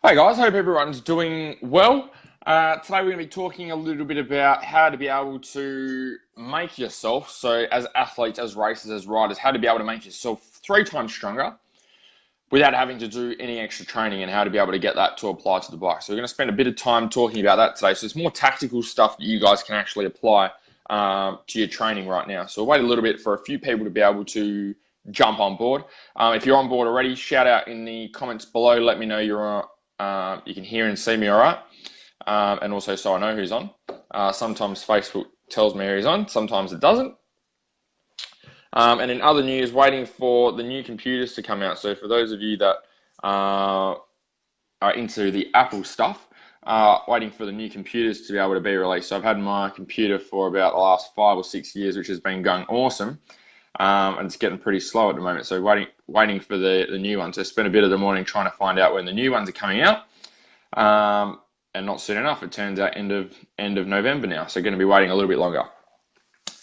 Hey guys, hope everyone's doing well. Today we're going to be talking a little bit about how to be able to make yourself, so as athletes, as racers, as riders, how to be able to make yourself 3 times stronger without having to do any extra training and how to be able to get that to apply to the bike. So we're going to spend a bit of time talking about that today. So it's more tactical stuff that you guys can actually apply to your training right now. So we'll wait a little bit for a few people to be able to jump on board. If you're on board already, shout out in the comments below. Let me know you can hear and see me all right. And also so I know who's on. Sometimes Facebook tells me who's on, sometimes it doesn't. And in other news, waiting for the new computers to come out. So for those of you that are into the Apple stuff, waiting for the new computers to be able to be released. So I've had my computer for about the last 5 or 6 years, which has been going awesome. And it's getting pretty slow at the moment. So waiting for the new ones. So spent a bit of the morning trying to find out when the new ones are coming out. And not soon enough. It turns out end of November now. So going to be waiting a little bit longer.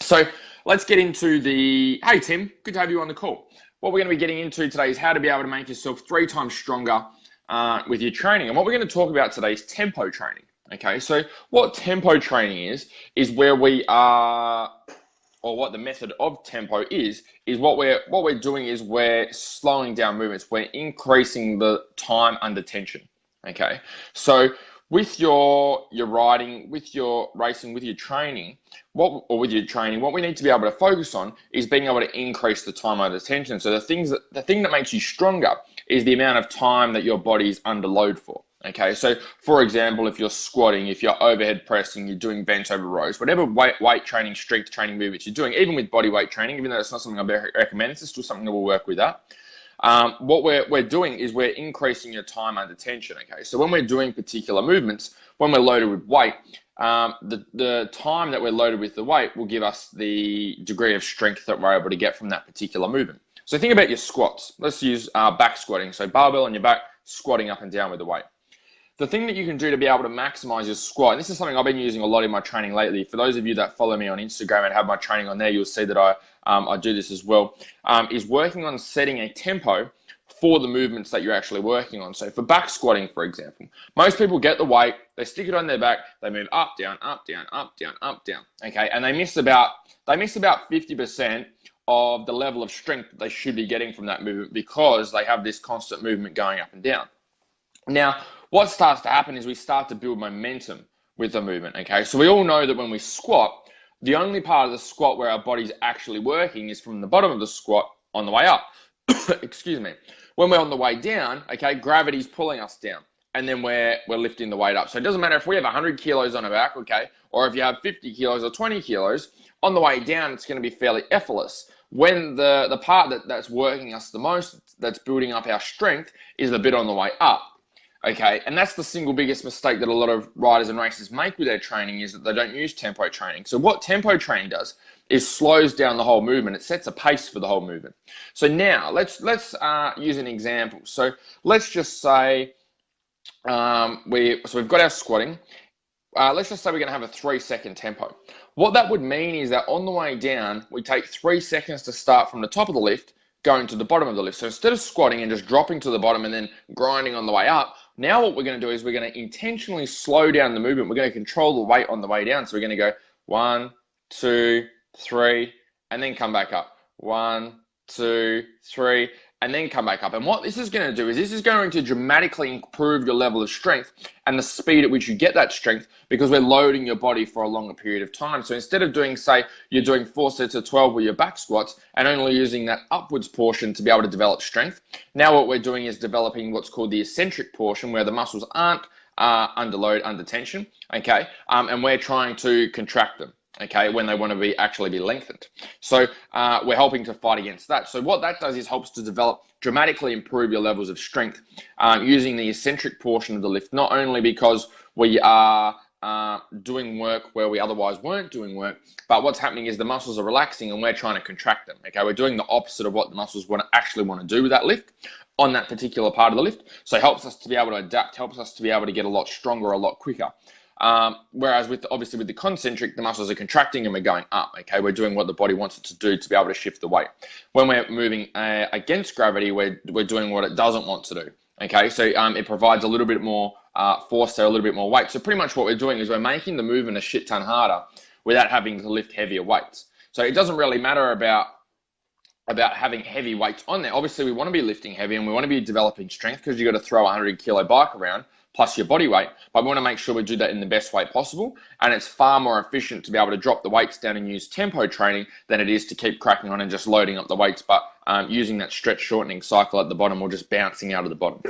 So let's get into hey Tim, good to have you on the call. What we're going to be getting into today is how to be able to make yourself 3 times stronger with your training. And what we're going to talk about today is tempo training. Okay, so what tempo training is where we are, or what the method of tempo is what we're doing is we're slowing down movements. We're increasing the time under tension. Okay, so with your riding, with your racing, with your training, what we need to be able to focus on is being able to increase the time under tension. So the thing that makes you stronger is the amount of time that your body is under load for. Okay, so for example, if you're squatting, if you're overhead pressing, you're doing bench over rows, whatever weight training, strength training movements you're doing, even with body weight training, even though it's not something I recommend, it's still something that will work with that. What we're doing is we're increasing your time under tension. Okay, so when we're doing particular movements, when we're loaded with weight, the time that we're loaded with the weight will give us the degree of strength that we're able to get from that particular movement. So think about your squats. Let's use back squatting. So barbell on your back, squatting up and down with the weight. The thing that you can do to be able to maximize your squat, and this is something I've been using a lot in my training lately. For those of you that follow me on Instagram and have my training on there, you'll see that I do this as well, is working on setting a tempo for the movements that you're actually working on. So for back squatting, for example, most people get the weight, they stick it on their back, they move up, down, up, down, up, down, up, down. Okay, and they miss about 50% of the level of strength that they should be getting from that movement because they have this constant movement going up and down. Now, what starts to happen is we start to build momentum with the movement, okay? So we all know that when we squat, the only part of the squat where our body's actually working is from the bottom of the squat on the way up. Excuse me. When we're on the way down, okay, gravity's pulling us down, and then we're lifting the weight up. So it doesn't matter if we have 100 kilos on our back, okay, or if you have 50 kilos or 20 kilos, on the way down, it's going to be fairly effortless. When the part that's working us the most, that's building up our strength, is the bit on the way up. Okay, and that's the single biggest mistake that a lot of riders and racers make with their training is that they don't use tempo training. So what tempo training does is slows down the whole movement. It sets a pace for the whole movement. So now let's use an example. So let's just say we've got our squatting. Let's just say we're going to have a 3-second tempo. What that would mean is that on the way down, we take 3 seconds to start from the top of the lift, going to the bottom of the lift. So instead of squatting and just dropping to the bottom and then grinding on the way up, now what we're going to do is we're going to intentionally slow down the movement. We're going to control the weight on the way down. So we're going to go 1, 2, 3, and then come back up. 1, 2, 3, and then come back up. And what this is going to do is this is going to dramatically improve your level of strength and the speed at which you get that strength because we're loading your body for a longer period of time. So instead of doing, say, you're doing 4 sets of 12 with your back squats and only using that upwards portion to be able to develop strength, now what we're doing is developing what's called the eccentric portion where the muscles aren't under load, under tension, okay? And we're trying to contract them. Okay, when they want to actually be lengthened. So we're helping to fight against that. So what that does is helps to dramatically improve your levels of strength using the eccentric portion of the lift, not only because we are doing work where we otherwise weren't doing work, but what's happening is the muscles are relaxing and we're trying to contract them. Okay, we're doing the opposite of what the muscles actually want to do with that lift on that particular part of the lift. So it helps us to be able to adapt, helps us to be able to get a lot stronger, a lot quicker. Whereas obviously with the concentric, the muscles are contracting and we're going up, okay? We're doing what the body wants it to do to be able to shift the weight. When we're moving against gravity, we're doing what it doesn't want to do, Okay, so it provides a little bit more force there, a little bit more weight. So pretty much what we're doing is we're making the movement a shit ton harder without having to lift heavier weights. So it doesn't really matter about having heavy weights on there. Obviously, we want to be lifting heavy and we want to be developing strength because you've got to throw a 100-kilo bike around plus your body weight. But we want to make sure we do that in the best way possible. And it's far more efficient to be able to drop the weights down and use tempo training than it is to keep cracking on and just loading up the weights, but using that stretch shortening cycle at the bottom or just bouncing out of the bottom.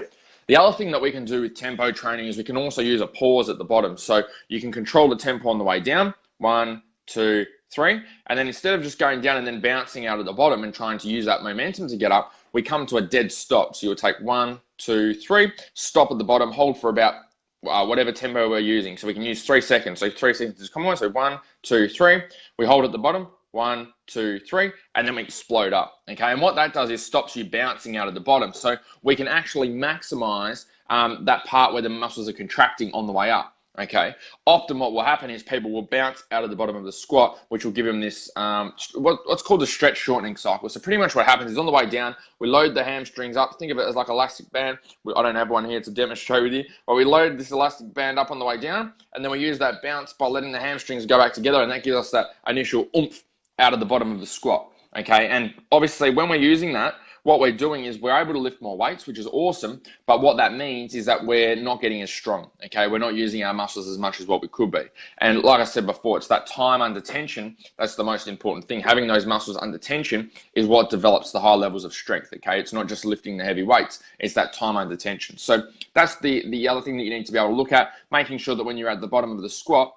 The other thing that we can do with tempo training is we can also use a pause at the bottom. So you can control the tempo on the way down. 1, 2, 3. And then instead of just going down and then bouncing out of the bottom and trying to use that momentum to get up, we come to a dead stop. So you'll take 1, 2, 3, stop at the bottom, hold for about whatever tempo we're using. So we can use 3 seconds. So 3 seconds is common. So 1, 2, 3. We hold at the bottom. 1, 2, 3, and then we explode up. Okay, and what that does is stops you bouncing out of the bottom. So we can actually maximize that part where the muscles are contracting on the way up. Okay, often what will happen is people will bounce out of the bottom of the squat, which will give them this what's called the stretch shortening cycle. So pretty much what happens is on the way down, we load the hamstrings up. Think of it as like elastic band. I don't have one here to demonstrate with you, but we load this elastic band up on the way down, and then we use that bounce by letting the hamstrings go back together, and that gives us that initial oomph out of the bottom of the squat. Okay, and obviously when we're using that, what we're doing is we're able to lift more weights, which is awesome. But what that means is that we're not getting as strong. Okay, we're not using our muscles as much as what we could be. And like I said before, it's that time under tension that's the most important thing. Having those muscles under tension is what develops the high levels of strength. Okay, it's not just lifting the heavy weights; it's that time under tension. So that's the other thing that you need to be able to look at, making sure that when you're at the bottom of the squat,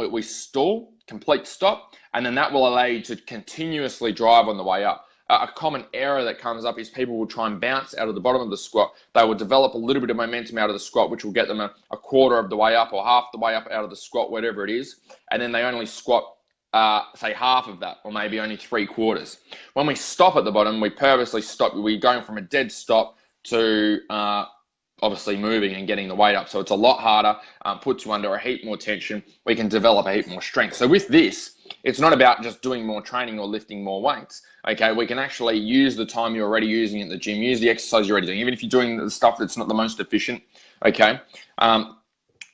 we stall, complete stop, and then that will allow you to continuously drive on the way up. A common error that comes up is people will try and bounce out of the bottom of the squat. They will develop a little bit of momentum out of the squat, which will get them a quarter of the way up or half the way up out of the squat, whatever it is. And then they only squat, say, half of that, or maybe only 3/4. When we stop at the bottom, we purposely stop. We're going from a dead stop to obviously moving and getting the weight up. So it's a lot harder, puts you under a heap more tension. We can develop a heap more strength. So with this, it's not about just doing more training or lifting more weights. Okay, we can actually use the time you're already using at the gym, use the exercise you're already doing, even if you're doing the stuff that's not the most efficient. Okay,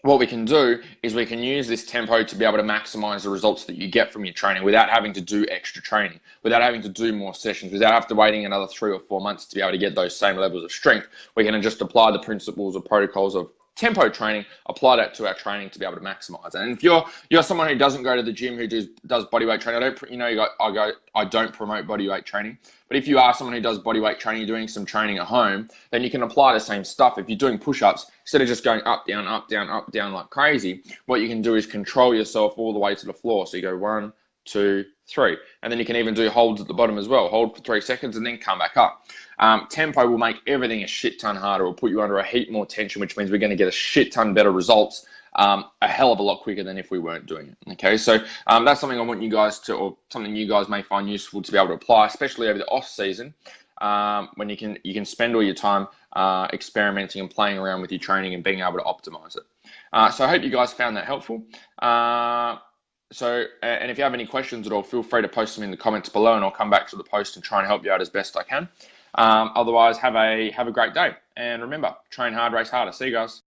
what we can do is we can use this tempo to be able to maximize the results that you get from your training without having to do extra training, without having to do more sessions, without having to waiting another 3 or 4 months to be able to get those same levels of strength. We can just apply the principles or protocols of tempo training, apply that to our training to be able to maximize. And if you're someone who doesn't go to the gym, who does bodyweight training, I don't promote bodyweight training. But if you are someone who does bodyweight training, you're doing some training at home, then you can apply the same stuff. If you're doing push-ups, instead of just going up, down, up, down, up, down like crazy, what you can do is control yourself all the way to the floor. So you go 1, 2, 3, and then you can even do holds at the bottom as well. Hold for 3 seconds and then come back up. Tempo will make everything a shit ton harder. It will put you under a heap more tension, which means we're going to get a shit ton better results a hell of a lot quicker than if we weren't doing it. Okay, so that's something I want you guys to, or something you guys may find useful to be able to apply, especially over the off season, when you can spend all your time experimenting and playing around with your training and being able to optimize it. So I hope you guys found that helpful. And if you have any questions at all, feel free to post them in the comments below, and I'll come back to the post and try and help you out as best I can. Otherwise, have a great day, and remember, train hard, race harder. See you guys.